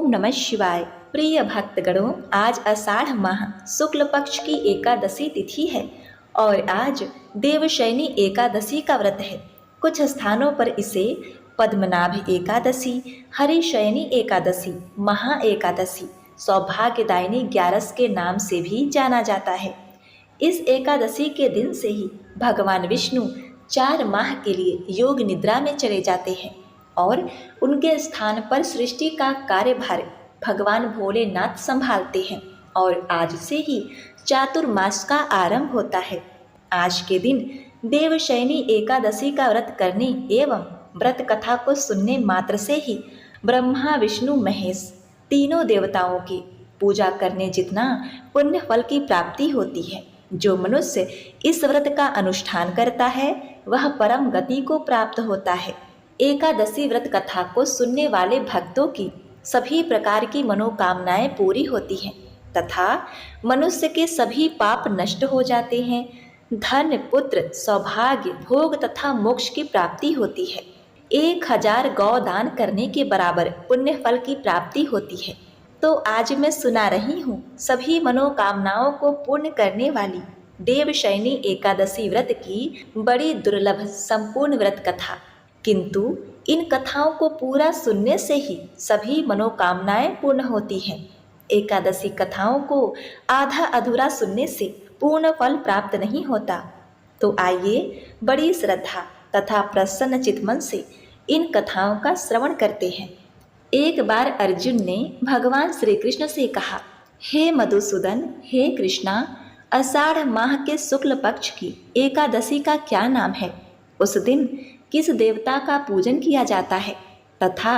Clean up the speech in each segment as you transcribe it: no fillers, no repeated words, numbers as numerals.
नमः शिवाय। प्रिय भक्तगणों, आज आषाढ़ माह शुक्ल पक्ष की एकादशी तिथि है और आज देवशयनी एकादशी का व्रत है। कुछ स्थानों पर इसे पद्मनाभ एकादशी, हरिशयनी एकादशी, महा एकादशी, सौभाग्यदायिनी ग्यारस के नाम से भी जाना जाता है। इस एकादशी के दिन से ही भगवान विष्णु 4 माह के लिए योग निद्रा में चले जाते हैं और उनके स्थान पर सृष्टि का कार्यभार भगवान भोलेनाथ संभालते हैं और आज से ही चातुर्मास का आरंभ होता है। आज के दिन देवशयनी एकादशी का व्रत करने एवं व्रत कथा को सुनने मात्र से ही ब्रह्मा विष्णु महेश तीनों देवताओं की पूजा करने जितना पुण्य फल की प्राप्ति होती है। जो मनुष्य इस व्रत का अनुष्ठान करता है वह परम गति को प्राप्त होता है। एकादशी व्रत कथा को सुनने वाले भक्तों की सभी प्रकार की मनोकामनाएं पूरी होती हैं तथा मनुष्य के सभी पाप नष्ट हो जाते हैं। धन, पुत्र, सौभाग्य, भोग तथा मोक्ष की प्राप्ति होती है। 1000 गौ दान करने के बराबर पुण्य फल की प्राप्ति होती है। तो आज मैं सुना रही हूँ सभी मनोकामनाओं को पूर्ण करने वाली देवशयनी एकादशी व्रत की बड़ी दुर्लभ संपूर्ण व्रत कथा। किंतु इन कथाओं को पूरा सुनने से ही सभी मनोकामनाएं पूर्ण होती हैं। एकादशी कथाओं को आधा अधूरा सुनने से पूर्ण फल प्राप्त नहीं होता। तो आइए बड़ी श्रद्धा तथा प्रसन्न चित्तमन से इन कथाओं का श्रवण करते हैं। एक बार अर्जुन ने भगवान श्री कृष्ण से कहा, हे मधुसूदन, हे कृष्णा, आषाढ़ माह के शुक्ल पक्ष की एकादशी का क्या नाम है? उस दिन किस देवता का पूजन किया जाता है तथा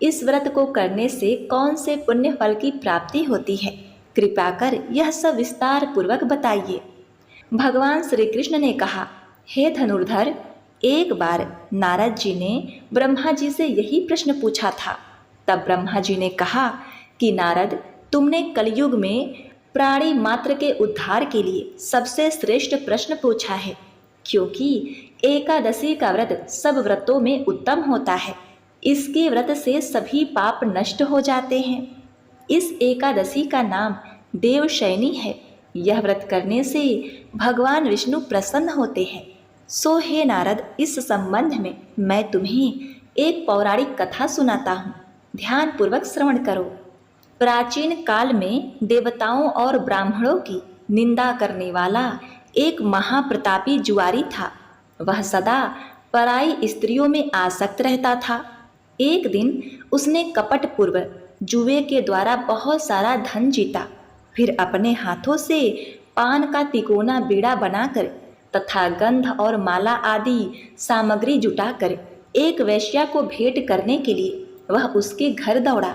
इस व्रत को करने से कौन से पुण्य फल की प्राप्ति होती है? कृपा कर यह सब विस्तार पूर्वक बताइए। भगवान श्री कृष्ण ने कहा, हे धनुर्धर, एक बार नारद जी ने ब्रह्मा जी से यही प्रश्न पूछा था। तब ब्रह्मा जी ने कहा कि नारद, तुमने कलयुग में प्राणी मात्र के उद्धार के लिए सबसे श्रेष्ठ प्रश्न पूछा है, क्योंकि एकादशी का व्रत सब व्रतों में उत्तम होता है। इसके व्रत से सभी पाप नष्ट हो जाते हैं। इस एकादशी का नाम देवशयनी है। यह व्रत करने से भगवान विष्णु प्रसन्न होते हैं। सो हे नारद, इस संबंध में मैं तुम्हें एक पौराणिक कथा सुनाता हूँ। ध्यान पूर्वक श्रवण करो। प्राचीन काल में देवताओं और ब्राह्मणों की निंदा करने वाला एक महाप्रतापी जुआरी था। वह सदा पराई स्त्रियों में आसक्त रहता था। एक दिन उसने कपट पूर्व जुए के द्वारा बहुत सारा धन जीता। फिर अपने हाथों से पान का तिकोना बीड़ा बनाकर तथा गंध और माला आदि सामग्री जुटाकर एक वेश्या को भेंट करने के लिए वह उसके घर दौड़ा।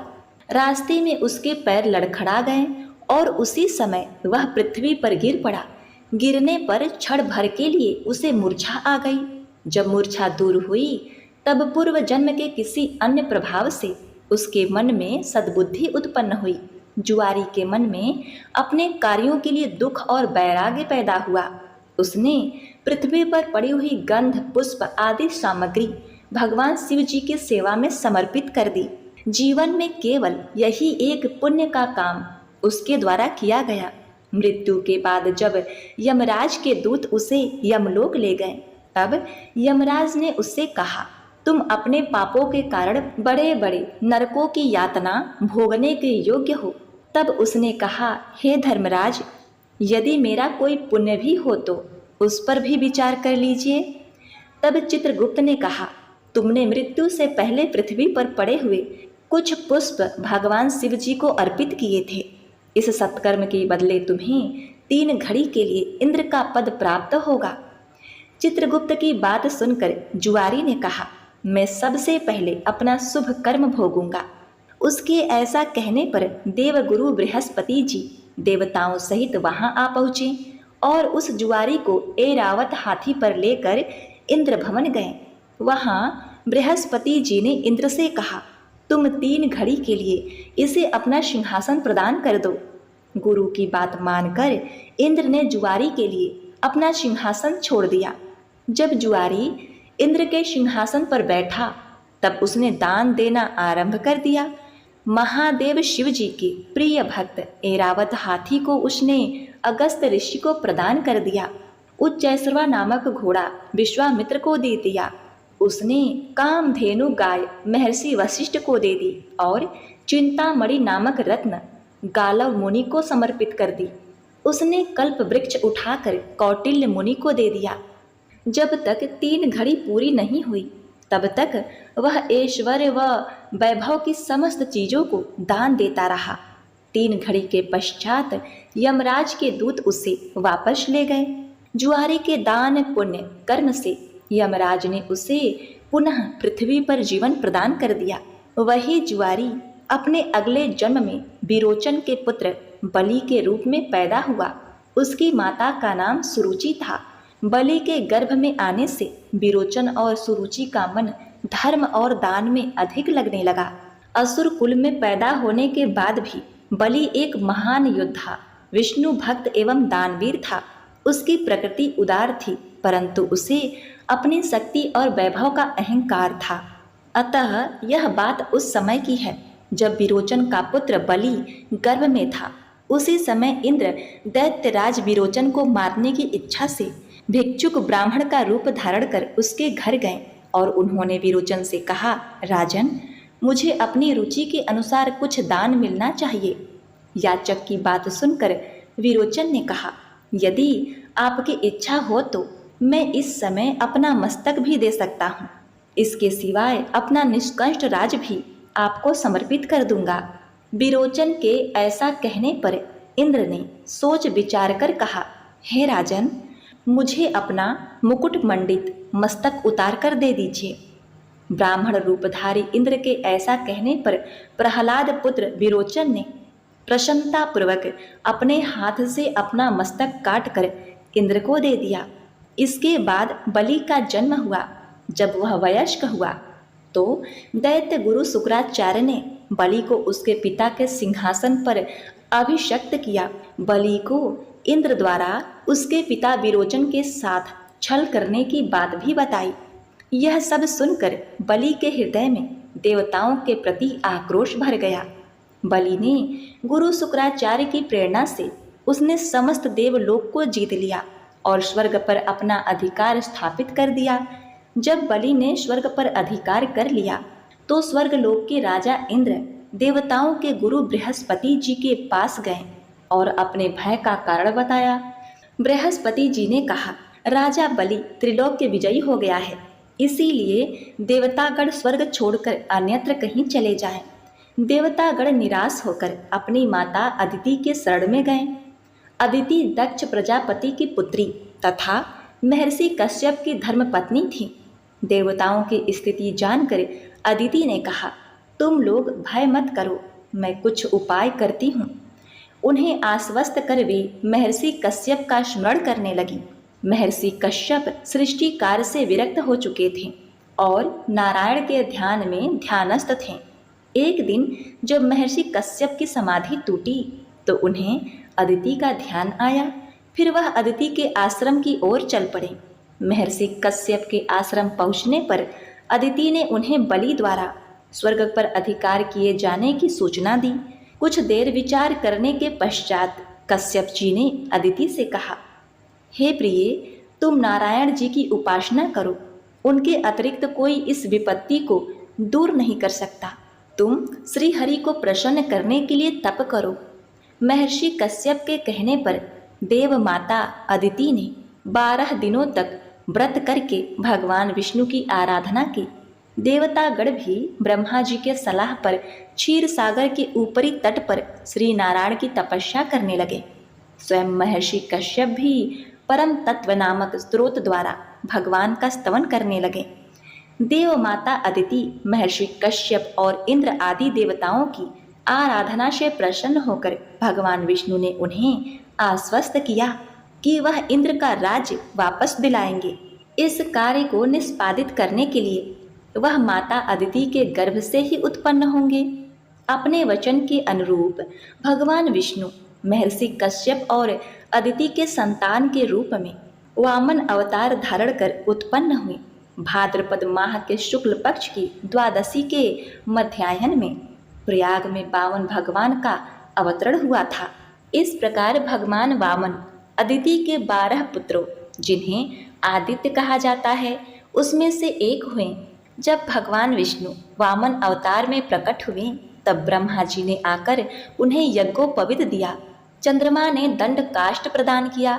रास्ते में उसके पैर लड़खड़ा गए और उसी समय वह पृथ्वी पर गिर पड़ा। गिरने पर क्षण भर के लिए उसे मूर्छा आ गई। जब मूर्छा दूर हुई तब पूर्व जन्म के किसी अन्य प्रभाव से उसके मन में सद्बुद्धि उत्पन्न हुई। जुआरी के मन में अपने कार्यों के लिए दुख और वैराग्य पैदा हुआ। उसने पृथ्वी पर पड़ी हुई गंध, पुष्प आदि सामग्री भगवान शिव जी की सेवा में समर्पित कर दी। जीवन में केवल यही एक पुण्य का काम उसके द्वारा किया गया। मृत्यु के बाद जब यमराज के दूत उसे यमलोक ले गए तब यमराज ने उससे कहा, तुम अपने पापों के कारण बड़े बड़े नरकों की यातना भोगने के योग्य हो। तब उसने कहा, हे धर्मराज, यदि मेरा कोई पुण्य भी हो तो उस पर भी विचार कर लीजिए। तब चित्रगुप्त ने कहा, तुमने मृत्यु से पहले पृथ्वी पर पड़े हुए कुछ पुष्प भगवान शिव जी को अर्पित किए थे। इस सत्कर्म के बदले तुम्हें 3 घड़ी के लिए इंद्र का पद प्राप्त होगा। चित्रगुप्त की बात सुनकर जुआरी ने कहा, मैं सबसे पहले अपना शुभ कर्म भोगूंगा। उसके ऐसा कहने पर देवगुरु बृहस्पति जी देवताओं सहित वहां आ पहुँचे और उस जुआरी को ऐरावत हाथी पर लेकर इंद्र भवन गए। वहां बृहस्पति जी ने इंद्र से कहा, तुम 3 घड़ी के लिए इसे अपना सिंहासन प्रदान कर दो। गुरु की बात मानकर इंद्र ने जुआरी के लिए अपना सिंहासन छोड़ दिया। जब जुआरी इंद्र के सिंहासन पर बैठा तब उसने दान देना आरंभ कर दिया। महादेव शिव जी के प्रिय भक्त ऐरावत हाथी को उसने अगस्त ऋषि को प्रदान कर दिया। उच्चैश्रवा नामक घोड़ा विश्वामित्र को दे दिया। उसने कामधेनु गाय महर्षि वशिष्ठ को दे दी और चिंतामणि नामक रत्न गालव मुनि को समर्पित कर दी। उसने कल्प वृक्ष उठाकर कौटिल्य मुनि को दे दिया। जब तक 3 घड़ी पूरी नहीं हुई तब तक वह ऐश्वर्य व वैभव की समस्त चीजों को दान देता रहा। 3 घड़ी के पश्चात यमराज के दूत उसे वापस ले गए। जुआरी के दान पुण्य कर्म से यमराज ने उसे पुनः पृथ्वी पर जीवन प्रदान कर दिया। वही जुआरी अपने अगले जन्म में विरोचन के पुत्र बलि के रूप में पैदा हुआ। उसकी माता का नाम सुरुचि था। बलि के गर्भ में आने से विरोचन और सुरुचि का मन धर्म और दान में अधिक लगने लगा। असुर कुल में पैदा होने के बाद भी बलि एक महान योद्धा, विष्णु भक्त एवं दानवीर था। उसकी प्रकृति उदार थी, परंतु उसे अपनी शक्ति और वैभव का अहंकार था। अतः यह बात उस समय की है जब विरोचन का पुत्र बलि गर्भ में था। उसी समय इंद्र दैत्यराज विरोचन को मारने की इच्छा से भिक्षुक ब्राह्मण का रूप धारण कर उसके घर गए और उन्होंने विरोचन से कहा, राजन, मुझे अपनी रुचि के अनुसार कुछ दान मिलना चाहिए। याचक की बात सुनकर विरोचन ने कहा, यदि आपकी इच्छा हो तो मैं इस समय अपना मस्तक भी दे सकता हूँ। इसके सिवाय अपना निष्कंष्ट राज भी आपको समर्पित कर दूंगा। विरोचन के ऐसा कहने पर इंद्र ने सोच विचार कर कहा, हे राजन, मुझे अपना मुकुट मंडित मस्तक उतार कर दे दीजिए। ब्राह्मण रूपधारी इंद्र के ऐसा कहने पर प्रहलाद पुत्र विरोचन ने प्रसन्नतापूर्वक अपने हाथ से अपना मस्तक काट कर इंद्र को दे दिया। इसके बाद बलि का जन्म हुआ। जब वह वयस्क हुआ तो दैत्य गुरु शुक्राचार्य ने बलि को उसके पिता के सिंहासन पर अभिषिक्त किया। बलि को इंद्र द्वारा उसके पिता विरोचन के साथ छल करने की बात भी बताई। यह सब सुनकर बलि के हृदय में देवताओं के प्रति आक्रोश भर गया। बलि ने गुरु शुक्राचार्य की प्रेरणा से उसने समस्त देवलोक को जीत लिया और स्वर्ग पर अपना अधिकार स्थापित कर दिया। जब बलि ने स्वर्ग पर अधिकार कर लिया तो स्वर्गलोक के राजा इंद्र देवताओं के गुरु बृहस्पति जी के पास गए और अपने भय का कारण बताया। बृहस्पति जी ने कहा, राजा बलि त्रिलोक विजयी हो गया है, इसीलिए देवतागण स्वर्ग छोड़कर अन्यत्र कहीं चले जाएं। देवतागण निराश होकर अपनी माता अदिति के शरण में गए। अदिति दक्ष प्रजापति की पुत्री तथा महर्षि कश्यप की धर्मपत्नी थी। देवताओं की स्थिति जानकर अदिति ने कहा, तुम लोग भय मत करो, मैं कुछ उपाय करती हूँ। उन्हें आश्वस्त कर वे महर्षि कश्यप का स्मरण करने लगी। महर्षि कश्यप सृष्टि कार्य से विरक्त हो चुके थे और नारायण के ध्यान में ध्यानस्थ थे। एक दिन जब महर्षि कश्यप की समाधि टूटी तो उन्हें अदिति का ध्यान आया। फिर वह अदिति के आश्रम की ओर चल पड़े। महर्षि कश्यप के आश्रम पहुंचने पर अदिति ने उन्हें बलि द्वारा स्वर्ग पर अधिकार किए जाने की सूचना दी। कुछ देर विचार करने के पश्चात कश्यप जी ने अदिति से कहा, हे प्रिय, तुम नारायण जी की उपासना करो, उनके अतिरिक्त कोई इस विपत्ति को दूर नहीं कर सकता। तुम श्री हरि को प्रसन्न करने के लिए तप करो। महर्षि कश्यप के कहने पर देव माता अदिति ने 12 दिनों तक व्रत करके भगवान विष्णु की आराधना की। देवतागण भी ब्रह्मा जी के सलाह पर क्षीर सागर के ऊपरी तट पर श्री नारायण की तपस्या करने लगे। स्वयं महर्षि कश्यप भी परम तत्व नामक स्रोत द्वारा भगवान का स्तवन करने लगे। देव माता अदिति महर्षि कश्यप और इंद्र आदि देवताओं की आराधना से प्रसन्न होकर भगवान विष्णु ने उन्हें आश्वस्त किया कि वह इंद्र का राज्य वापस दिलाएंगे। इस कार्य को निष्पादित करने के लिए वह माता अदिति के गर्भ से ही उत्पन्न होंगे। अपने वचन के अनुरूप भगवान विष्णु महर्षि कश्यप और अदिति के संतान के रूप में वामन अवतार धारण कर उत्पन्न हुए। भाद्रपद माह के शुक्ल पक्ष की द्वादशी के मध्याह्न में प्रयाग में वामन भगवान का अवतरण हुआ था। इस प्रकार भगवान वामन अदिति के 12 पुत्रों, जिन्हें आदित्य कहा जाता है, उसमें से एक हुए। जब भगवान विष्णु वामन अवतार में प्रकट हुए, तब ब्रह्मा जी ने आकर उन्हें यज्ञोपवीत दिया। चंद्रमा ने दंड काष्ठ प्रदान किया,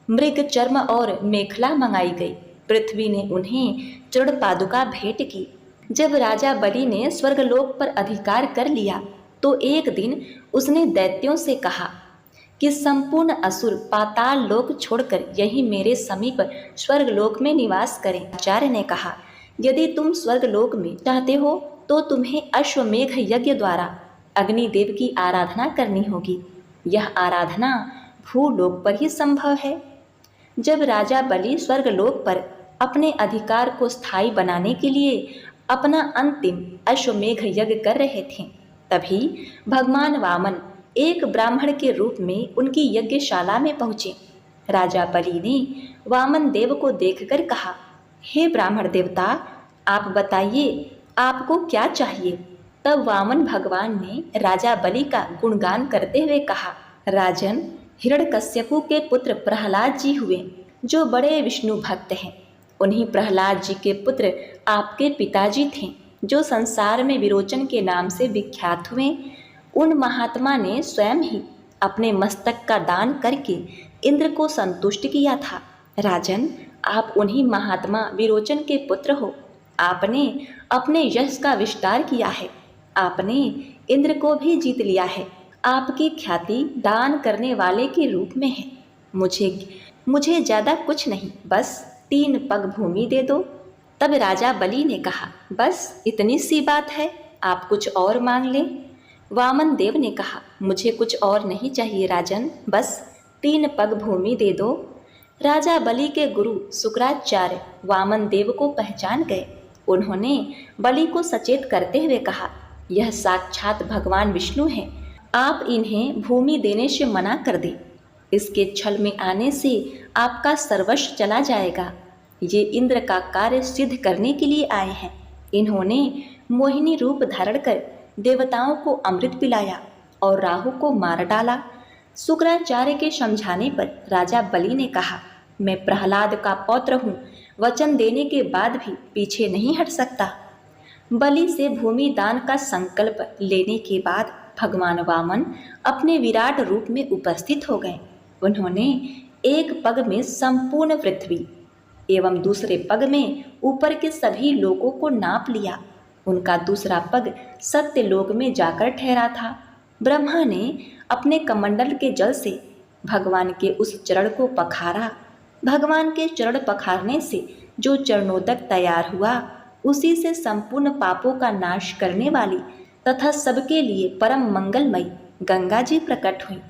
मृग चर्म और मेखला मंगाई गई। पृथ्वी ने उन्हें चरण पादुका भेंट की। जब राजा बलि ने स्वर्गलोक पर अधिकार कर लिया, तो एक दिन उसने दैत्यों से कहा कि संपूर्ण असुर पाताल लोक छोड़कर यही मेरे समीप स्वर्गलोक में निवास करें। आचार्य ने कहा, यदि तुम स्वर्गलोक में चाहते हो तो तुम्हें अश्वमेघ यज्ञ द्वारा अग्निदेव की आराधना करनी होगी। यह आराधना भूलोक पर ही संभव है। जब राजा बलि स्वर्गलोक पर अपने अधिकार को स्थायी बनाने के लिए अपना अंतिम अश्वमेघ यज्ञ कर रहे थे, तभी भगवान वामन एक ब्राह्मण के रूप में उनकी यज्ञशाला में पहुँचे। राजा बलि ने वामन देव को देखकर कहा, हे ब्राह्मण देवता, आप बताइए आपको क्या चाहिए। तब वामन भगवान ने राजा बलि का गुणगान करते हुए कहा, राजन, हिरण्यकश्यपु के पुत्र प्रहलाद जी हुए, जो बड़े विष्णु भक्त हैं। उन्हीं प्रहलाद जी के पुत्र आपके पिताजी थे, जो संसार में विरोचन के नाम से विख्यात हुए। उन महात्मा ने स्वयं ही अपने मस्तक का दान करके इंद्र को संतुष्ट किया था। राजन, आप उन्हीं महात्मा विरोचन के पुत्र हो। आपने अपने यश का विस्तार किया है। आपने इंद्र को भी जीत लिया है। आपकी ख्याति दान करने वाले के रूप में है। मुझे ज़्यादा कुछ नहीं, बस 3 पग भूमि दे दो। तब राजा बलि ने कहा, बस इतनी सी बात है, आप कुछ और मांग लें। वामन देव ने कहा, मुझे कुछ और नहीं चाहिए राजन, बस 3 पग भूमि दे दो। राजा बलि के गुरु शुक्राचार्य वामन देव को पहचान गए। उन्होंने बलि को सचेत करते हुए कहा, यह साक्षात भगवान विष्णु हैं, आप इन्हें भूमि देने से मना कर दें। इसके छल में आने से आपका सर्वस्व चला जाएगा। ये इंद्र का कार्य सिद्ध करने के लिए आए हैं। इन्होंने मोहिनी रूप धारण कर देवताओं को अमृत पिलाया और राहु को मार डाला। शुक्राचार्य के समझाने पर राजा बलि ने कहा, मैं प्रहलाद का पौत्र हूँ, वचन देने के बाद भी पीछे नहीं हट सकता। बलि से भूमि दान का संकल्प लेने के बाद भगवान वामन अपने विराट रूप में उपस्थित हो गए। उन्होंने एक पग में संपूर्ण पृथ्वी एवं दूसरे पग में ऊपर के सभी लोगों को नाप लिया। उनका दूसरा पग सत्यलोक में जाकर ठहरा था। ब्रह्मा ने अपने कमंडल के जल से भगवान के उस चरण को पखारा। भगवान के चरण पखारने से जो चरणोदक तैयार हुआ, उसी से संपूर्ण पापों का नाश करने वाली तथा सबके लिए परम मंगलमयी गंगा जी प्रकट हुई।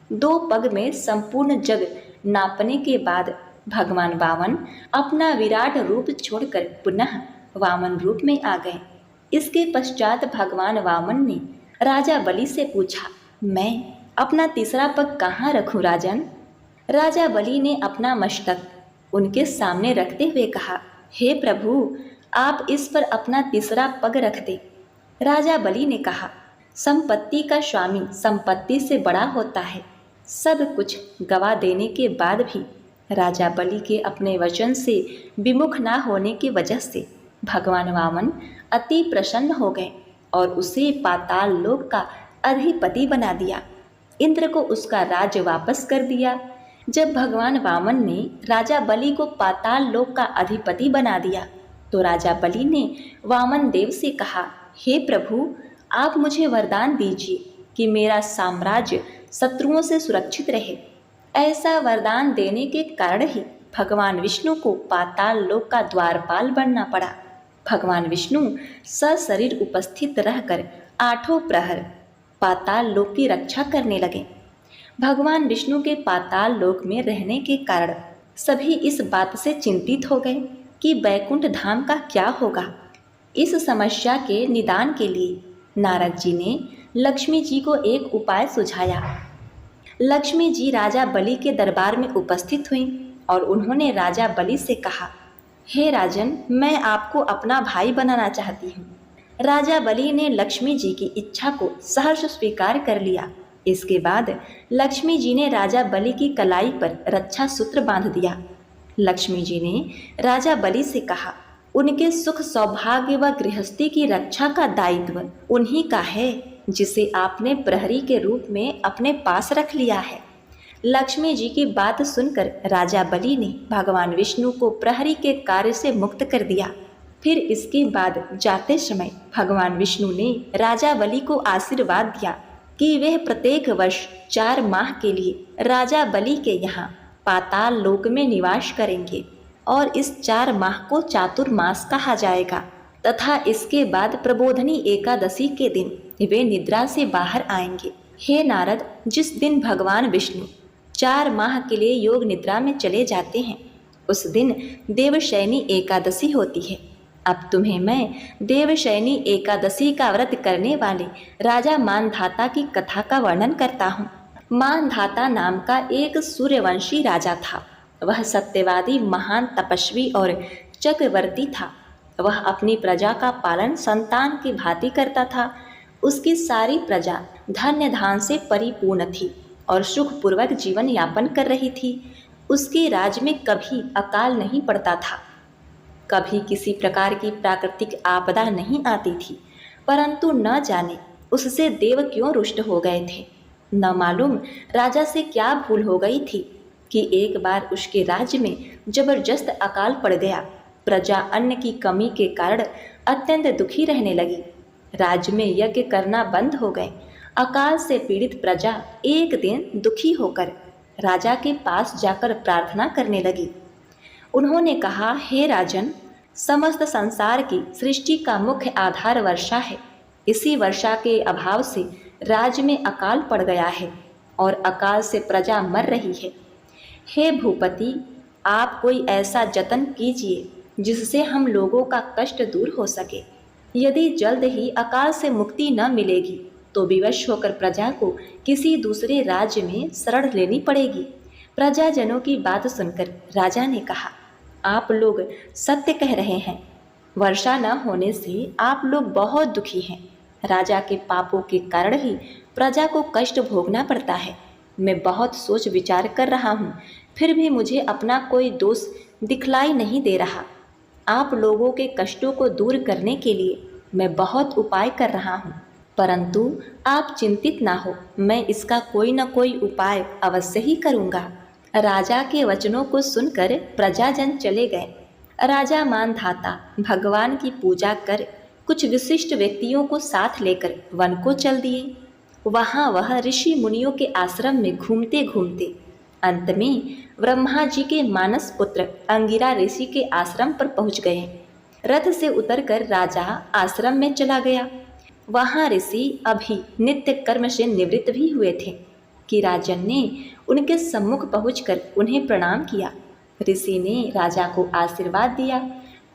2 पग में संपूर्ण जग नापने के बाद भगवान वामन अपना विराट रूप छोड़कर पुनः वामन रूप में आ गए। इसके पश्चात भगवान वामन ने राजा बलि से पूछा, मैं अपना तीसरा पग कहाँ रखूं राजन। राजा बलि ने अपना मस्तक उनके सामने रखते हुए कहा, हे प्रभु, आप इस पर अपना तीसरा पग रख दे। राजा बलि ने कहा, संपत्ति का स्वामी संपत्ति से बड़ा होता है। सब कुछ गवा देने के बाद भी राजा बलि के अपने वचन से विमुख न होने की वजह से भगवान वामन अति प्रसन्न हो गए और उसे पाताल लोक का अधिपति बना दिया। इंद्र को उसका राज्य वापस कर दिया। जब भगवान वामन ने राजा बलि को पाताल लोक का अधिपति बना दिया, तो राजा बलि ने वामन देव से कहा, हे प्रभु, आप मुझे वरदान दीजिए कि मेरा साम्राज्य शत्रुओं से सुरक्षित रहे। ऐसा वरदान देने के कारण ही भगवान विष्णु को पाताल लोक का द्वारपाल बनना पड़ा। भगवान विष्णु सशरीर उपस्थित रहकर 8 प्रहर पाताल लोक की रक्षा करने लगे। भगवान विष्णु के पाताल लोक में रहने के कारण सभी इस बात से चिंतित हो गए कि बैकुंठ धाम का क्या होगा। इस समस्या के निदान के लिए नारद जी ने लक्ष्मी जी को एक उपाय सुझाया। लक्ष्मी जी राजा बलि के दरबार में उपस्थित हुईं और उन्होंने राजा बलि से कहा, हे राजन, मैं आपको अपना भाई बनाना चाहती हूँ। राजा बलि ने लक्ष्मी जी की इच्छा को सहर्ष स्वीकार कर लिया। इसके बाद लक्ष्मी जी ने राजा बलि की कलाई पर रक्षा सूत्र बांध दिया। लक्ष्मी जी ने राजा बलि से कहा, उनके सुख सौभाग्य व गृहस्थी की रक्षा का दायित्व उन्हीं का है, जिसे आपने प्रहरी के रूप में अपने पास रख लिया है। लक्ष्मी जी की बात सुनकर राजा बलि ने भगवान विष्णु को प्रहरी के कार्य से मुक्त कर दिया। फिर इसके बाद जाते समय भगवान विष्णु ने राजा बलि को आशीर्वाद दिया कि वह प्रत्येक वर्ष 4 माह के लिए राजा बलि के यहाँ पाताल लोक में निवास करेंगे और इस 4 माह को चातुर्मास कहा जाएगा तथा इसके बाद प्रबोधनी एकादशी के दिन वे निद्रा से बाहर आएंगे। हे नारद, जिस दिन भगवान विष्णु 4 माह के लिए योग निद्रा में चले जाते हैं उस दिन देवशयनी एकादशी होती है। अब तुम्हें मैं देवशयनी एकादशी का व्रत करने वाले राजा मानधाता की कथा का वर्णन करता हूँ। मानधाता नाम का एक सूर्यवंशी राजा था। वह सत्यवादी, महान तपस्वी और चक्रवर्ती था। वह अपनी प्रजा का पालन संतान की भांति करता था। उसकी सारी प्रजा धन्य धान से परिपूर्ण थी और सुखपूर्वक जीवन यापन कर रही थी। उसके राज में कभी अकाल नहीं पड़ता था, कभी किसी प्रकार की प्राकृतिक आपदा नहीं आती थी। परंतु न जाने उससे देव क्यों रुष्ट हो गए थे। न मालूम राजा से क्या भूल हो गई थी कि एक बार उसके राज्य में जबरदस्त अकाल पड़ गया। प्रजा अन्न की कमी के कारण अत्यंत दुखी रहने लगी। राज्य में यज्ञ करना बंद हो गए। अकाल से पीड़ित प्रजा एक दिन दुखी होकर राजा के पास जाकर प्रार्थना करने लगी। उन्होंने कहा, हे राजन, समस्त संसार की सृष्टि का मुख्य आधार वर्षा है। इसी वर्षा के अभाव से राज्य में अकाल पड़ गया है और अकाल से प्रजा मर रही है। हे भूपति, आप कोई ऐसा जतन कीजिए जिससे हम लोगों का कष्ट दूर हो सके। यदि जल्द ही अकाल से मुक्ति न मिलेगी तो विवश होकर प्रजा को किसी दूसरे राज्य में शरण लेनी पड़ेगी। प्रजाजनों की बात सुनकर राजा ने कहा, आप लोग सत्य कह रहे हैं। वर्षा न होने से आप लोग बहुत दुखी हैं। राजा के पापों के कारण ही प्रजा को कष्ट भोगना पड़ता है। मैं बहुत सोच विचार कर रहा हूँ, फिर भी मुझे अपना कोई दोष दिखलाई नहीं दे रहा। आप लोगों के कष्टों को दूर करने के लिए मैं बहुत उपाय कर रहा हूँ, परंतु आप चिंतित ना हो, मैं इसका कोई न कोई उपाय अवश्य ही करूँगा। राजा के वचनों को सुनकर प्रजाजन चले गए। राजा मानधाता भगवान की पूजा कर कुछ विशिष्ट व्यक्तियों को साथ लेकर वन को चल दिए। वहाँ वह ऋषि मुनियों के आश्रम में घूमते घूमते अंत में ब्रह्मा जी के मानस पुत्र अंगिरा ऋषि के आश्रम पर पहुँच गए। रथ से उतरकर राजा आश्रम में चला गया। वहाँ ऋषि अभी नित्य कर्म से निवृत्त भी हुए थे कि राजन ने उनके सम्मुख पहुंचकर उन्हें प्रणाम किया। ऋषि ने राजा को आशीर्वाद दिया।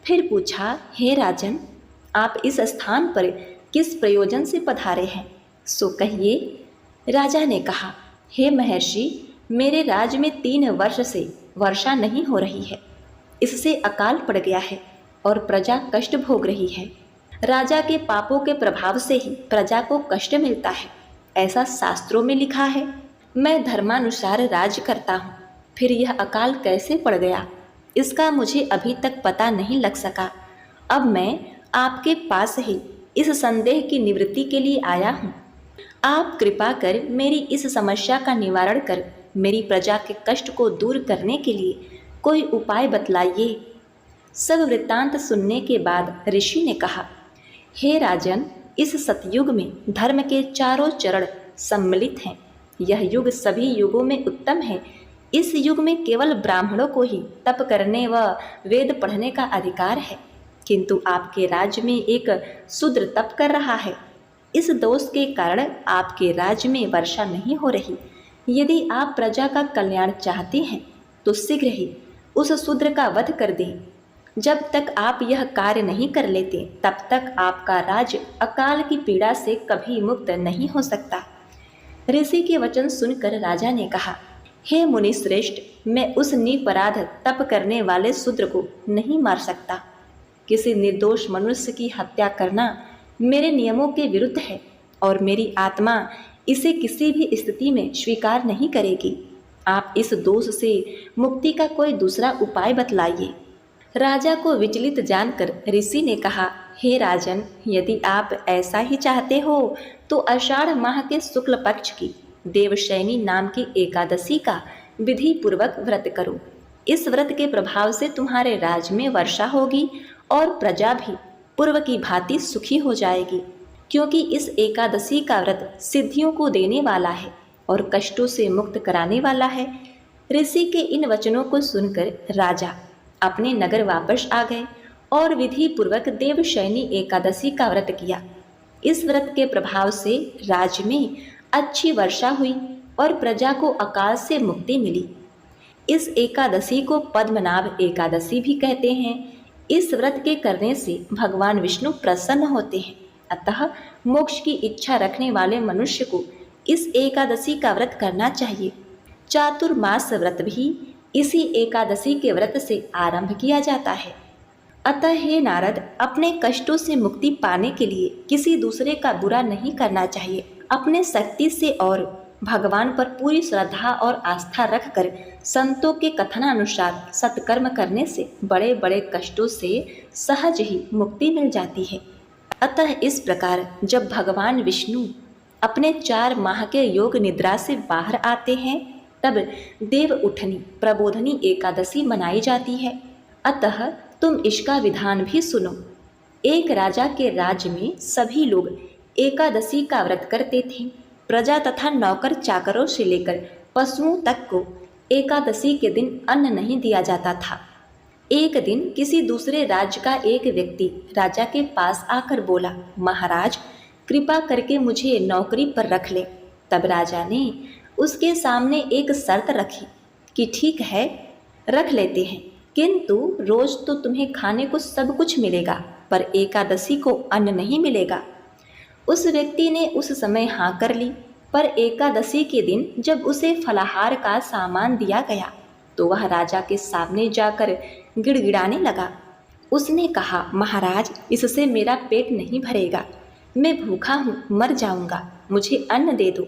फिर पूछा, हे राजन, आप इस स्थान पर किस प्रयोजन से पधारे हैं, सो कहिए। राजा ने कहा, हे महर्षि, मेरे राज्य में 3 वर्ष से वर्षा नहीं हो रही है। इससे अकाल पड़ गया है और प्रजा कष्ट भोग रही है। राजा के पापों के प्रभाव से ही प्रजा को कष्ट मिलता है, ऐसा शास्त्रों में लिखा है। मैं धर्मानुसार राज्य करता हूँ, फिर यह अकाल कैसे पड़ गया, इसका मुझे अभी तक पता नहीं लग सका। अब मैं आपके पास ही इस संदेह की निवृत्ति के लिए आया हूँ। आप कृपा कर मेरी इस समस्या का निवारण कर मेरी प्रजा के कष्ट को दूर करने के लिए कोई उपाय बतलाइए। सब वृत्तांत सुनने के बाद ऋषि ने कहा, हे राजन, इस सतयुग में धर्म के चारों चरण सम्मिलित हैं। यह युग सभी युगों में उत्तम है। इस युग में केवल ब्राह्मणों को ही तप करने व वेद पढ़ने का अधिकार है, किंतु आपके राज्य में एक शूद्र तप कर रहा है। इस दोष के कारण आपके राज्य में वर्षा नहीं हो रही। यदि आप प्रजा का कल्याण चाहते हैं तो शीघ्र ही उस शूद्र का वध कर दें। जब तक आप यह कार्य नहीं कर लेते तब तक आपका राज्य अकाल की पीड़ा से कभी मुक्त नहीं हो सकता। ऋषि के वचन सुनकर राजा ने कहा, हे मुनि श्रेष्ठ, मैं उस निरपराध तप करने वाले शूद्र को नहीं मार सकता। किसी निर्दोष मनुष्य की हत्या करना मेरे नियमों के विरुद्ध है और मेरी आत्मा इसे किसी भी स्थिति में स्वीकार नहीं करेगी। आप इस दोष से मुक्ति का कोई दूसरा उपाय बतलाइए। राजा को विचलित जानकर ऋषि ने कहा, हे राजन, यदि आप ऐसा ही चाहते हो तो आषाढ़ माह के शुक्ल पक्ष की देवशयनी नाम की एकादशी का विधि पूर्वक व्रत करो। इस व्रत के प्रभाव से तुम्हारे राज्य में वर्षा होगी और प्रजा भी पूर्व की भांति सुखी हो जाएगी, क्योंकि इस एकादशी का व्रत सिद्धियों को देने वाला है और कष्टों से मुक्त कराने वाला है। ऋषि के इन वचनों को सुनकर राजा अपने नगर वापस आ गए और विधि पूर्वक देवशयनी एकादशी का व्रत किया। इस व्रत के प्रभाव से राज्य में अच्छी वर्षा हुई और प्रजा को अकाल से मुक्ति मिली। इस एकादशी को पद्मनाभ एकादशी भी कहते हैं। इस व्रत के करने से भगवान विष्णु प्रसन्न होते हैं। अतः मोक्ष की इच्छा रखने वाले मनुष्य को इस एकादशी का व्रत करना चाहिए। चातुर्मास व्रत भी इसी एकादशी के व्रत से आरंभ किया जाता है। अतः हे नारद, अपने कष्टों से मुक्ति पाने के लिए किसी दूसरे का बुरा नहीं करना चाहिए। अपने शक्ति से और भगवान पर पूरी श्रद्धा और आस्था रखकर संतों के कथनानुसार सत्कर्म करने से बड़े बड़े कष्टों से सहज ही मुक्ति मिल जाती है। अतः इस प्रकार जब भगवान विष्णु अपने 4 माह के योग निद्रा से बाहर आते हैं, तब देव उठनी प्रबोधनी एकादशी मनाई जाती है। अतः तुम इसका विधान भी सुनो। एक राजा के राज्य में सभी लोग एकादशी का व्रत करते थे। प्रजा तथा नौकर चाकरों से लेकर पशुओं तक को एकादशी के दिन अन्न नहीं दिया जाता था। एक दिन किसी दूसरे राज्य का एक व्यक्ति राजा के पास आकर बोला, महाराज, कृपा करके मुझे नौकरी पर रख ले। तब राजा ने उसके सामने एक शर्त रखी कि ठीक है, रख लेते हैं, किंतु रोज तो तुम्हें खाने को सब कुछ मिलेगा, पर एकादशी को अन्न नहीं मिलेगा। उस व्यक्ति ने उस समय हाँ कर ली, पर एकादशी के दिन जब उसे फलाहार का सामान दिया गया तो वह राजा के सामने जाकर गिड़गिड़ाने लगा। उसने कहा, महाराज, इससे मेरा पेट नहीं भरेगा, मैं भूखा हूँ, मर जाऊंगा, मुझे अन्न दे दो।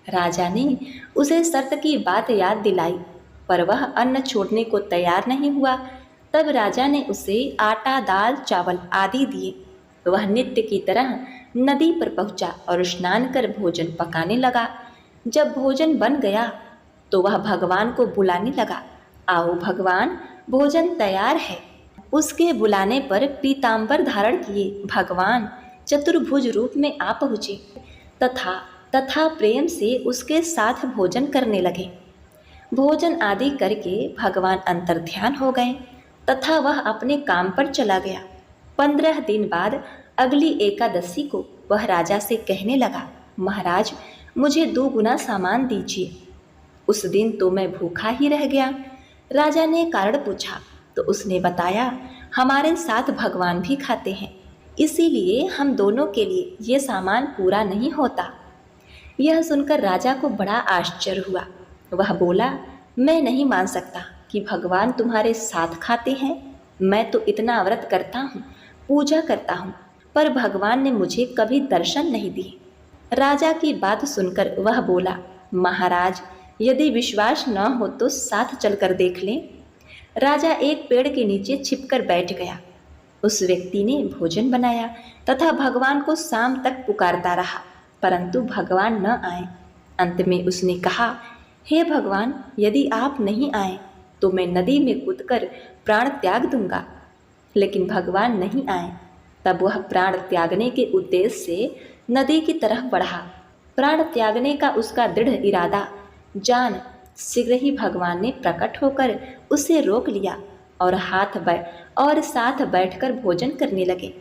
राजा ने उसे शर्त की बात याद दिलाई, पर वह अन्न छोड़ने को तैयार नहीं हुआ। तब राजा ने उसे आटा, दाल, चावल आदि दिए। वह नित्य की तरह नदी पर पहुंचा और स्नान कर भोजन पकाने लगा। जब भोजन बन गया तो वह भगवान को बुलाने लगा, आओ भगवान, भोजन तैयार है। उसके बुलाने पर पीतांबर धारण किए भगवान चतुर्भुज रूप में आ पहुँचे तथा प्रेम से उसके साथ भोजन करने लगे। भोजन आदि करके भगवान अंतर्ध्यान हो गए तथा वह अपने काम पर चला गया। 15 दिन बाद अगली एकादशी को वह राजा से कहने लगा, महाराज, मुझे 2 गुना सामान दीजिए। उस दिन तो मैं भूखा ही रह गया। राजा ने कारण पूछा तो उसने बताया, हमारे साथ भगवान भी खाते हैं, इसीलिए हम दोनों के लिए ये सामान पूरा नहीं होता। यह सुनकर राजा को बड़ा आश्चर्य हुआ। वह बोला, मैं नहीं मान सकता कि भगवान तुम्हारे साथ खाते हैं। मैं तो इतना व्रत करता हूँ, पूजा करता हूँ, पर भगवान ने मुझे कभी दर्शन नहीं दिए। राजा की बात सुनकर वह बोला, महाराज, यदि विश्वास न हो तो साथ चलकर देख लें। राजा एक पेड़ के नीचे छिपकर बैठ गया। उस व्यक्ति ने भोजन बनाया तथा भगवान को शाम तक पुकारता रहा, परंतु भगवान न आए। अंत में उसने कहा, हे भगवान, यदि आप नहीं आए तो मैं नदी में कूदकर प्राण त्याग दूंगा। लेकिन भगवान नहीं आए। तब वह प्राण त्यागने के उद्देश्य से नदी की तरफ बढ़ा। प्राण त्यागने का उसका दृढ़ इरादा जान शीघ्र ही भगवान ने प्रकट होकर उसे रोक लिया और साथ बैठकर भोजन करने लगे।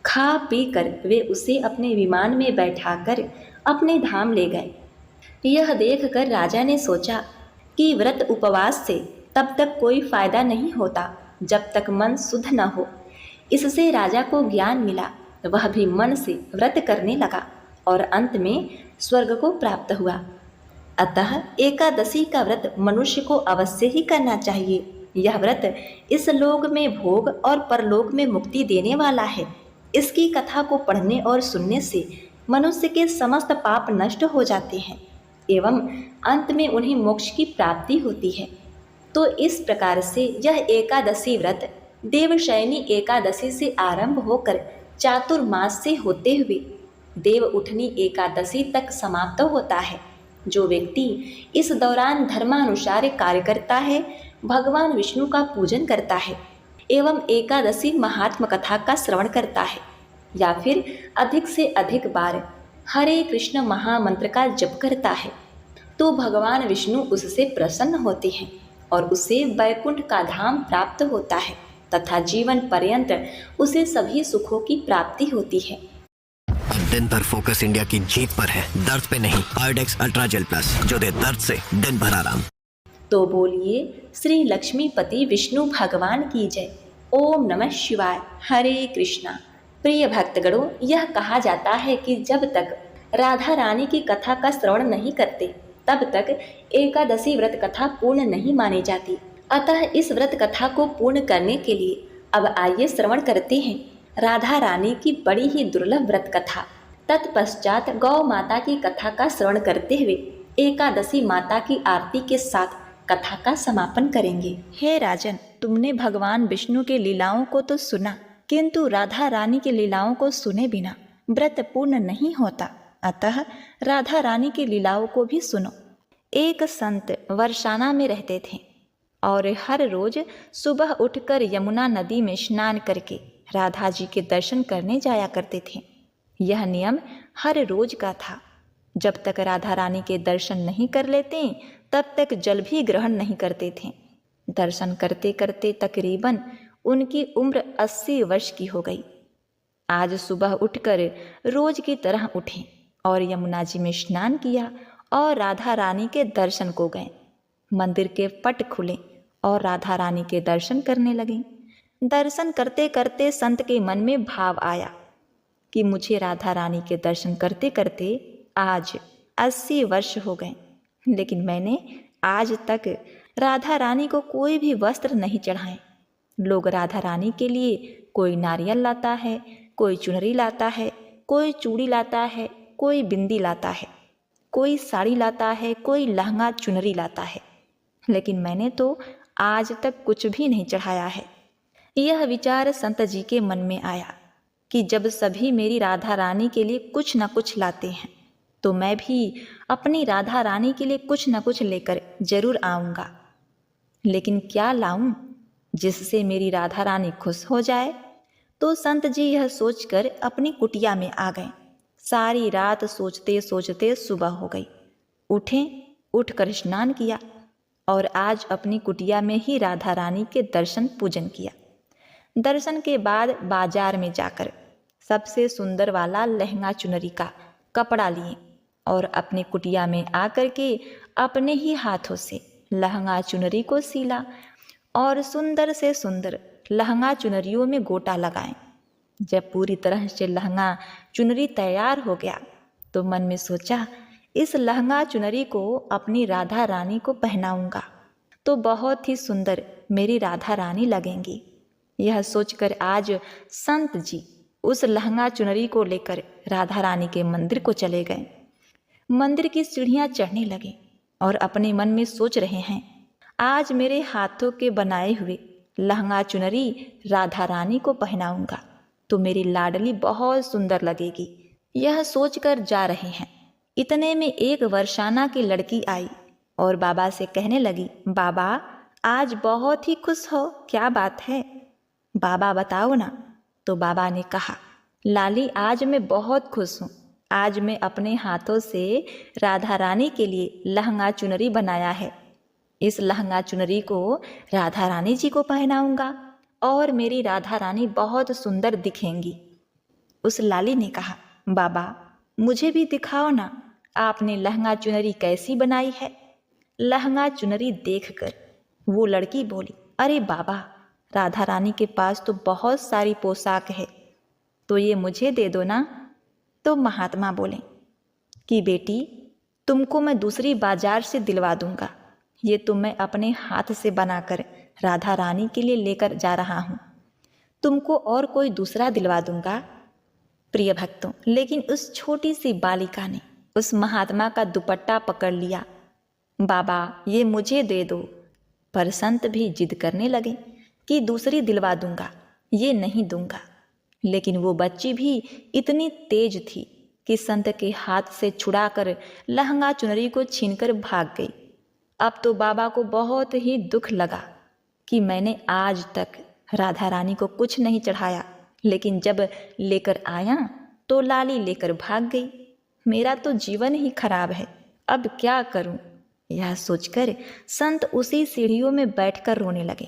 खा पी कर वे उसे अपने विमान में बैठाकर अपने धाम ले गए। यह देखकर राजा ने सोचा कि व्रत उपवास से तब तक कोई फायदा नहीं होता जब तक मन शुद्ध न हो। इससे राजा को ज्ञान मिला। वह भी मन से व्रत करने लगा और अंत में स्वर्ग को प्राप्त हुआ। अतः एकादशी का व्रत मनुष्य को अवश्य ही करना चाहिए। यह व्रत इस लोक में भोग और परलोक में मुक्ति देने वाला है। इसकी कथा को पढ़ने और सुनने से मनुष्य के समस्त पाप नष्ट हो जाते हैं एवं अंत में उन्हें मोक्ष की प्राप्ति होती है। तो इस प्रकार से यह एकादशी व्रत देवशयनी एकादशी से आरंभ होकर चातुर्मास से होते हुए देव उठनी एकादशी तक समाप्त होता है। जो व्यक्ति इस दौरान धर्मानुसार कार्य करता है, भगवान विष्णु का पूजन करता है एवं एकादशी महात्म कथा का श्रवण करता है या फिर अधिक से अधिक बार हरे कृष्ण महामंत्र का जप करता है, तो भगवान विष्णु उससे प्रसन्न होते हैं और उसे वैकुंठ का धाम प्राप्त होता है तथा जीवन पर्यंत उसे सभी सुखों की प्राप्ति होती है। दिन भर फोकस इंडिया की जीत पर है, दर्द पे नहीं। आयोडेक्स अल्ट्रा जेल प्लस, जो दे दर्द से दिन भर आराम। तो बोलिए श्री लक्ष्मीपति विष्णु भगवान की जय। ओम नमः शिवाय। हरे कृष्णा। प्रिय भक्तगणों, यह कहा जाता है कि जब तक राधा रानी की कथा का श्रवण नहीं करते तब तक एकादशी व्रत कथा पूर्ण नहीं मानी जाती। अतः इस व्रत कथा को पूर्ण करने के लिए अब आइए श्रवण करते हैं राधा रानी की बड़ी ही दुर्लभ व्रत कथा। तत्पश्चात गौ माता की कथा का श्रवण करते हुए एकादशी माता की आरती के साथ कथा का समापन करेंगे। हे राजन, तुमने भगवान विष्णु के लीलाओं को तो सुना, किंतु राधा रानी की लीलाओं को सुने बिना व्रत पूर्ण नहीं होता। अतः राधा रानी की लीलाओं को भी सुनो। एक संत वर्षाना में रहते थे और हर रोज सुबह उठकर यमुना नदी में स्नान करके राधा जी के दर्शन करने जाया करते थे। यह नियम हर रोज का था। जब तक राधा रानी के दर्शन नहीं कर लेते तब तक जल भी ग्रहण नहीं करते थे। दर्शन करते करते तकरीबन उनकी उम्र 80 वर्ष की हो गई। आज सुबह उठकर रोज की तरह उठे और यमुना जी में स्नान किया और राधा रानी के दर्शन को गए। मंदिर के पट खुले और राधा रानी के दर्शन करने लगे। दर्शन करते करते संत के मन में भाव आया कि मुझे राधा रानी के दर्शन करते करते आज 80 वर्ष हो गए, लेकिन मैंने आज तक राधा रानी को कोई भी वस्त्र नहीं चढ़ाए। लोग राधा रानी के लिए कोई नारियल लाता है, कोई चुनरी लाता है, कोई चूड़ी लाता है, कोई बिंदी लाता है, कोई साड़ी लाता है, कोई लहंगा चुनरी लाता है, लेकिन मैंने तो आज तक कुछ भी नहीं चढ़ाया है। यह विचार संत जी के मन में आया कि जब सभी मेरी राधा रानी के लिए कुछ न कुछ लाते हैं तो मैं भी अपनी राधा रानी के लिए कुछ न कुछ लेकर जरूर आऊँगा। लेकिन क्या लाऊं जिससे मेरी राधा रानी खुश हो जाए? तो संत जी यह सोचकर अपनी कुटिया में आ गए। सारी रात सोचते सोचते सुबह हो गई। उठकर स्नान किया और आज अपनी कुटिया में ही राधा रानी के दर्शन पूजन किया। दर्शन के बाद बाजार में जाकर सबसे सुंदर वाला लहंगा चुनरी का कपड़ा लिए और अपने कुटिया में आकर के अपने ही हाथों से लहंगा चुनरी को सीला और सुंदर से सुंदर लहंगा चुनरियों में गोटा लगाएं। जब पूरी तरह से लहंगा चुनरी तैयार हो गया तो मन में सोचा, इस लहंगा चुनरी को अपनी राधा रानी को पहनाऊंगा तो बहुत ही सुंदर मेरी राधा रानी लगेंगी। यह सोचकर आज संत जी उस लहंगा चुनरी को लेकर राधा रानी के मंदिर को चले गए। मंदिर की सीढ़ियां चढ़ने लगे और अपने मन में सोच रहे हैं, आज मेरे हाथों के बनाए हुए लहंगा चुनरी राधा रानी को पहनाऊंगा तो मेरी लाडली बहुत सुंदर लगेगी। यह सोचकर जा रहे हैं, इतने में एक वर्षाना की लड़की आई और बाबा से कहने लगी, बाबा आज बहुत ही खुश हो, क्या बात है? बाबा बताओ ना। तो बाबा ने कहा, लाली आज मैं बहुत खुश हूँ। आज मैं अपने हाथों से राधा रानी के लिए लहंगा चुनरी बनाया है। इस लहंगा चुनरी को राधा रानी जी को पहनाऊंगा और मेरी राधा रानी बहुत सुंदर दिखेंगी। उस लाली ने कहा, बाबा मुझे भी दिखाओ ना, आपने लहंगा चुनरी कैसी बनाई है? लहंगा चुनरी देखकर वो लड़की बोली, अरे बाबा राधा रानी के पास तो बहुत सारी पोशाक है, तो ये मुझे दे दो ना। तो महात्मा बोले कि बेटी तुमको मैं दूसरी बाजार से दिलवा दूंगा, ये तो मैं अपने हाथ से बनाकर राधा रानी के लिए लेकर जा रहा हूँ। तुमको और कोई दूसरा दिलवा दूंगा प्रिय भक्तों, लेकिन उस छोटी सी बालिका ने उस महात्मा का दुपट्टा पकड़ लिया। बाबा ये मुझे दे दो। पर संत भी जिद करने लगे कि दूसरी दिलवा दूंगा, ये नहीं दूंगा। लेकिन वो बच्ची भी इतनी तेज थी कि संत के हाथ से छुड़ाकर लहंगा चुनरी को छीनकर भाग गई। अब तो बाबा को बहुत ही दुख लगा कि मैंने आज तक राधा रानी को कुछ नहीं चढ़ाया, लेकिन जब लेकर आया तो लाली लेकर भाग गई। मेरा तो जीवन ही खराब है, अब क्या करूं? यह सोचकर संत उसी सीढ़ियों में बैठकर रोने लगे।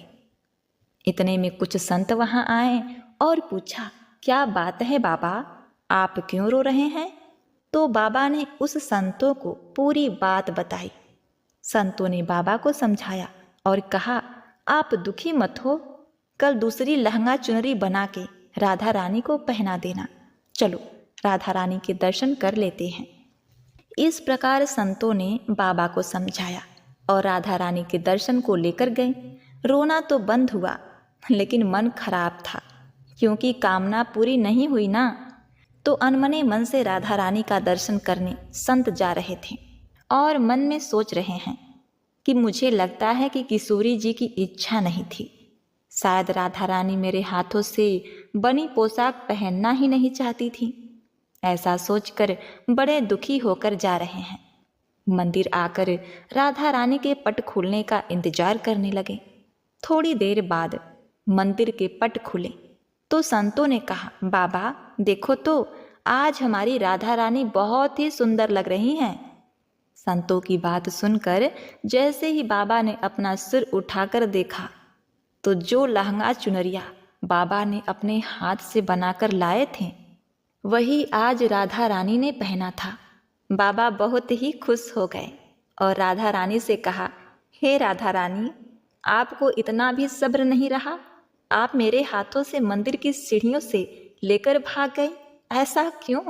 इतने में कुछ संत वहां आए और पूछा, क्या बात है बाबा, आप क्यों रो रहे हैं? तो बाबा ने उस संतों को पूरी बात बताई। संतों ने बाबा को समझाया और कहा, आप दुखी मत हो, कल दूसरी लहंगा चुनरी बना के राधा रानी को पहना देना। चलो राधा रानी के दर्शन कर लेते हैं। इस प्रकार संतों ने बाबा को समझाया और राधा रानी के दर्शन को लेकर गए। रोना तो बंद हुआ, लेकिन मन खराब था, क्योंकि कामना पूरी नहीं हुई ना। तो अनमने मन से राधा रानी का दर्शन करने संत जा रहे थे और मन में सोच रहे हैं कि मुझे लगता है कि किशोरी जी की इच्छा नहीं थी। शायद राधा रानी मेरे हाथों से बनी पोशाक पहनना ही नहीं चाहती थी। ऐसा सोचकर बड़े दुखी होकर जा रहे हैं। मंदिर आकर राधा रानी के पट खुलने का इंतजार करने लगे। थोड़ी देर बाद मंदिर के पट खुले तो संतों ने कहा, बाबा देखो तो, आज हमारी राधा रानी बहुत ही सुंदर लग रही हैं। संतों की बात सुनकर जैसे ही बाबा ने अपना सिर उठाकर देखा तो जो लहंगा चुनरिया बाबा ने अपने हाथ से बनाकर लाए थे वही आज राधा रानी ने पहना था। बाबा बहुत ही खुश हो गए और राधा रानी से कहा, हे राधा रानी, आपको इतना भी सब्र नहीं रहा? आप मेरे हाथों से मंदिर की सीढ़ियों से लेकर भाग गए, ऐसा क्यों?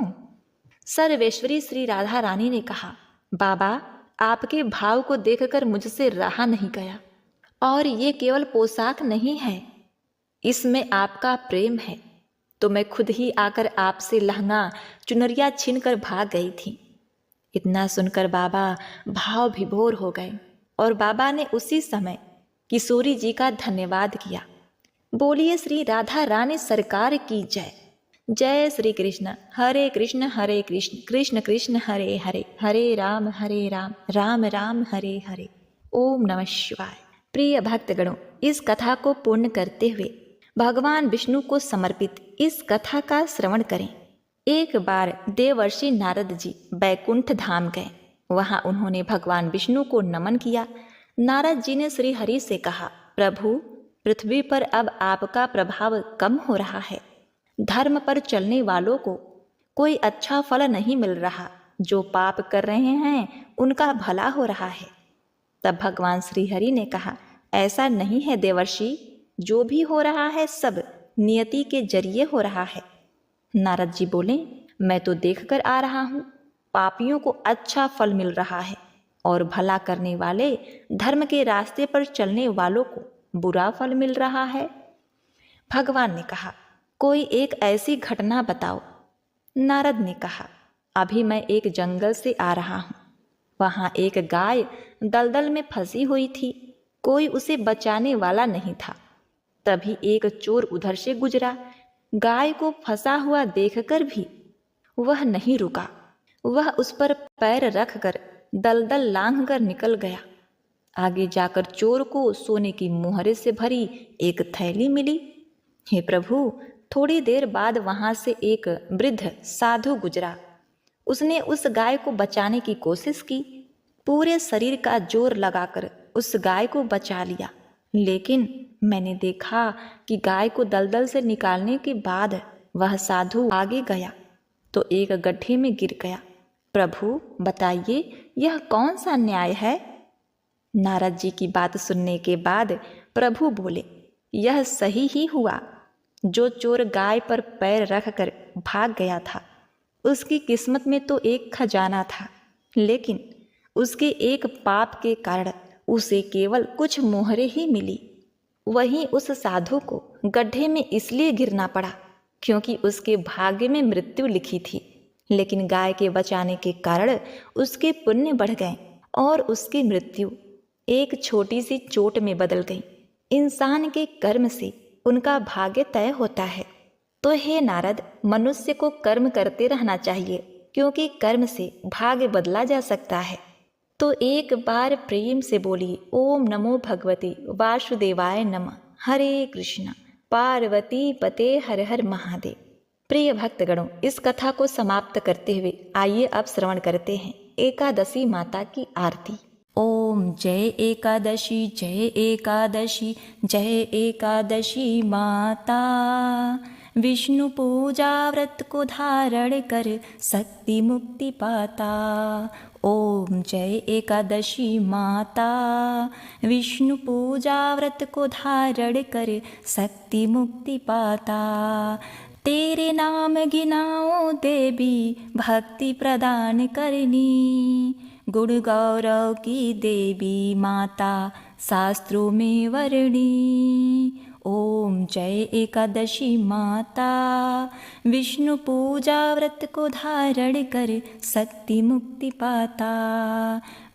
सर्वेश्वरी श्री राधा रानी ने कहा, बाबा आपके भाव को देखकर मुझसे रहा नहीं गया, और ये केवल पोशाक नहीं है, इसमें आपका प्रेम है। तो मैं खुद ही आकर आपसे लहंगा चुनरिया छीन कर भाग गई थी। इतना सुनकर बाबा भाव विभोर हो गए और बाबा ने उसी समय किशोरी जी का धन्यवाद किया। बोलिए श्री राधा रानी सरकार की जय। जय श्री कृष्ण, हरे कृष्ण कृष्ण कृष्ण हरे हरे, हरे राम राम राम हरे हरे। ओम नमः शिवाय। प्रिय भक्तगणों, इस कथा को पूर्ण करते हुए भगवान विष्णु को समर्पित इस कथा का श्रवण करें। एक बार देवर्षि नारद जी बैकुंठ धाम गए। वहां उन्होंने भगवान विष्णु को नमन किया। नारद जी ने श्री हरि से कहा, प्रभु पृथ्वी पर अब आपका प्रभाव कम हो रहा है। धर्म पर चलने वालों को कोई अच्छा फल नहीं मिल रहा, जो पाप कर रहे हैं उनका भला हो रहा है। तब भगवान श्री हरि ने कहा, ऐसा नहीं है देवर्षि, जो भी हो रहा है सब नियति के जरिए हो रहा है। नारद जी बोले, मैं तो देख कर आ रहा हूँ, पापियों को अच्छा फल मिल रहा है और भला करने वाले धर्म के रास्ते पर चलने वालों को बुरा फल मिल रहा है। भगवान ने कहा, कोई एक ऐसी घटना बताओ। नारद ने कहा, अभी मैं एक जंगल से आ रहा हूँ। वहाँ एक गाय दलदल में फंसी हुई थी, कोई उसे बचाने वाला नहीं था। तभी एक चोर उधर से गुजरा। गाय को फंसा हुआ देखकर भी वह नहीं रुका। वह उस पर पैर रखकर दलदल लांघकर निकल गया। आगे जाकर चोर को सोने की मोहरे से भरी एक थैली मिली। हे प्रभु, थोड़ी देर बाद वहां से एक वृद्ध साधु गुजरा। उसने उस गाय को बचाने की कोशिश की, पूरे शरीर का जोर लगाकर उस गाय को बचा लिया। लेकिन मैंने देखा कि गाय को दलदल से निकालने के बाद वह साधु आगे गया तो एक गड्ढे में गिर गया। प्रभु बताइए, यह कौन सा न्याय है? नारद जी की बात सुनने के बाद प्रभु बोले, यह सही ही हुआ। जो चोर गाय पर पैर रखकर भाग गया था, उसकी किस्मत में तो एक खजाना था, लेकिन उसके एक पाप के कारण उसे केवल कुछ मोहरे ही मिली। वहीं उस साधु को गड्ढे में इसलिए गिरना पड़ा क्योंकि उसके भाग्य में मृत्यु लिखी थी। लेकिन गाय के बचाने के कारण उसके पुण्य बढ़ गए और उसकी मृत्यु एक छोटी सी चोट में बदल गई। इंसान के कर्म से उनका भाग्य तय होता है। तो हे नारद, मनुष्य को कर्म करते रहना चाहिए, क्योंकि कर्म से भाग्य बदला जा सकता है। तो एक बार प्रेम से बोलिए, ओम नमो भगवते वासुदेवाय नमः। हरे कृष्णा। पार्वती पते हर हर महादेव। प्रिय भक्तगणों, इस कथा को समाप्त करते हुए आइए अब श्रवण करते हैं एकादशी माता की आरती। ओम जय एकादशी, जय एकादशी, जय एकादशी माता। विष्णु पूजा व्रत को धारण कर शक्ति मुक्ति पाता। ओम जय एकादशी माता। विष्णु पूजा व्रत को धारण कर शक्ति मुक्ति पाता। तेरे नाम गिनाओ देवी, भक्ति प्रदान करनी। गुण गौरव की देवी माता, शास्त्रों में वर्णी। ओम जय एकादशी माता। विष्णु पूजा व्रत को धारण कर शक्ति मुक्ति पाता।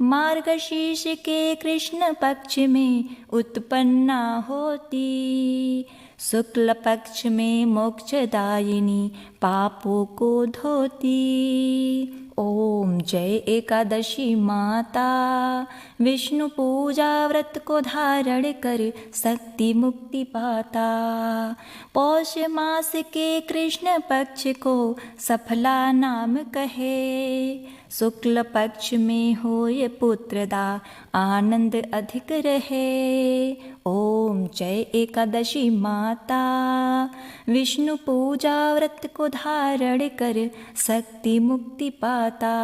मार्गशीर्ष के कृष्ण पक्ष में उत्पन्ना होती। शुक्ल पक्ष में मोक्षदायिनी, पापों को धोती। ओम जय एकादशी माता। विष्णु पूजा व्रत को धारण कर शक्ति मुक्ति पाता। पौष मास के कृष्ण पक्ष को सफला नाम कहे। शुक्ल पक्ष में होय पुत्रदा, आनंद अधिक रहे। ओम जय एकादशी माता। विष्णु पूजा व्रत को धारण कर शक्ति मुक्ति पाता।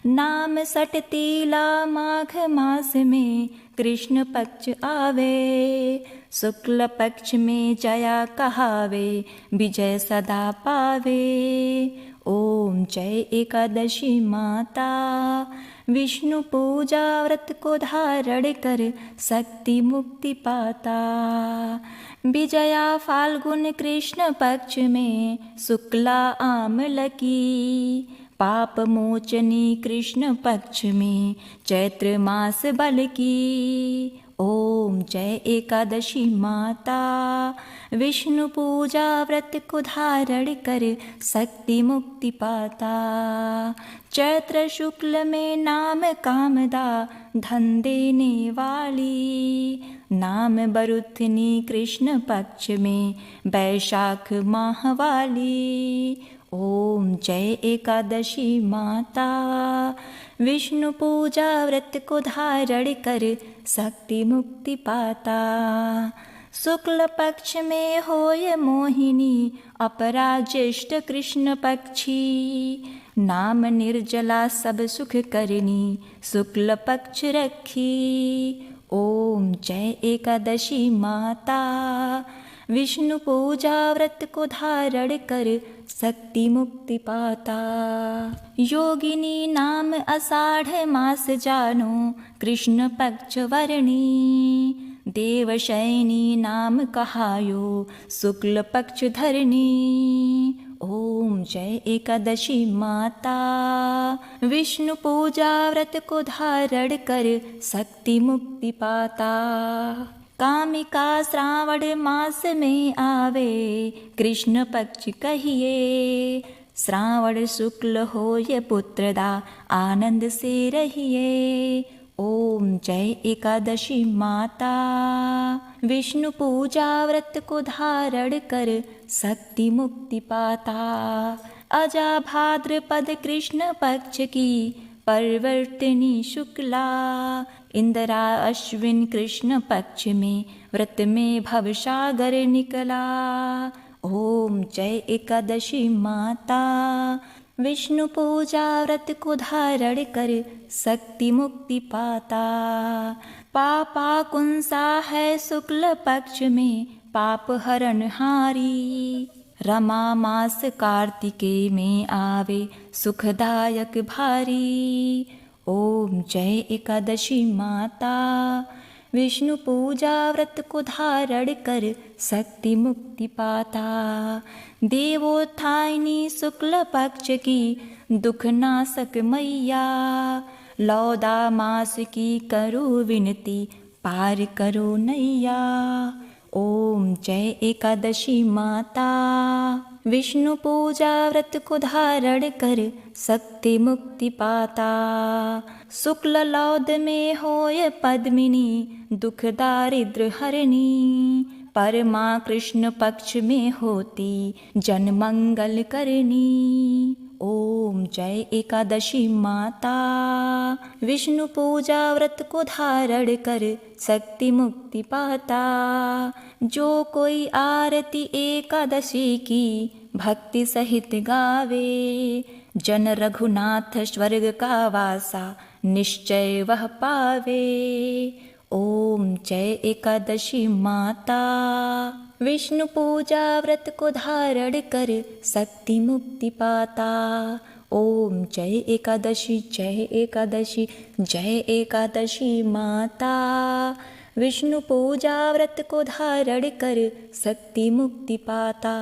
नाम सटतीला माघ मास में कृष्ण पक्ष आवे। शुक्ल पक्ष में जया कहावे, विजय सदा पावे। ओम जय एकादशी माता। विष्णु पूजा व्रत को धारण कर शक्ति मुक्ति पाता। विजया फाल्गुन कृष्ण पक्ष में शुक्ला आमल की। पाप मोचनी कृष्ण पक्ष में चैत्र मास बल की। ओम जय एकादशी माता। विष्णु पूजा व्रत को धारण कर शक्ति मुक्ति पाता। चैत्र शुक्ल में नाम कामदा, धन देने वाली। नाम बरुथनी कृष्ण पक्ष में वैशाख माह वाली। ओम जय एकादशी माता। विष्णु पूजा व्रत को धारण कर शक्ति मुक्ति पाता। शुक्ल पक्ष में होय मोहिनी, अपरा ज्येष्ठ कृष्ण पक्षी। नाम निर्जला सब सुख करनी, शुक्ल पक्ष रखी। ओम जय एकादशी माता। विष्णु पूजा व्रत को धारण कर शक्ति मुक्ति पाता। योगिनी नाम आषाढ़ मास जानो, कृष्ण पक्ष वर्णी। देवशयनी नाम कहायो, शुक्ल पक्ष धरनी। ओम जय एकादशी माता। विष्णु पूजा व्रत को धारण कर शक्ति मुक्ति पाता। कामिका श्रावण मास में आवे, कृष्ण पक्ष कहिए। श्रावण शुक्ल होय पुत्रदा, आनंद से रहिए। ओम जय एकादशी माता। विष्णु पूजा व्रत को धारण कर शक्ति मुक्ति पाता। अजा भाद्रपद कृष्ण पक्ष की परिवर्तिनी शुक्ला। इंदिरा अश्विन कृष्ण पक्ष में व्रत में भवसागर निकला। ओम जय एकादशी माता। विष्णु पूजा व्रत को धारण कर शक्ति मुक्ति पाता। पापा कुंसा है शुक्ल पक्ष में, पाप हरण हारी। रमा मास कार्तिकेय में आवे, सुखदायक भारी। ओम जय एकादशी माता। विष्णु पूजा व्रत को धारण कर शक्ति मुक्ति पाता। देवोत्थानी शुक्ल पक्ष की दुख नाशक मैया, लौदा मास की करो विनती पार करो नैया। ओम जय एकादशी माता। विष्णु पूजा व्रत को धारण कर शक्ति मुक्ति पाता। शुक्ल लौद में होय पद्मिनी दुख दारिद्र हरणी, परमा कृष्ण पक्ष में होती जन मंगल करनी। ओम जय एकादशी माता। विष्णु पूजा व्रत को धारण कर शक्ति मुक्ति पाता। जो कोई आरती एकादशी की भक्ति सहित गावे, जन रघुनाथ स्वर्ग का वासा निश्चय वह पावे। ओम जय एकादशी माता। विष्णु पूजा व्रत को धारण कर शक्ति मुक्ति पाता। ओम जय एकादशी जय एकादशी जय एकादशी माता। विष्णु पूजा व्रत को धारण कर शक्ति मुक्ति पाता।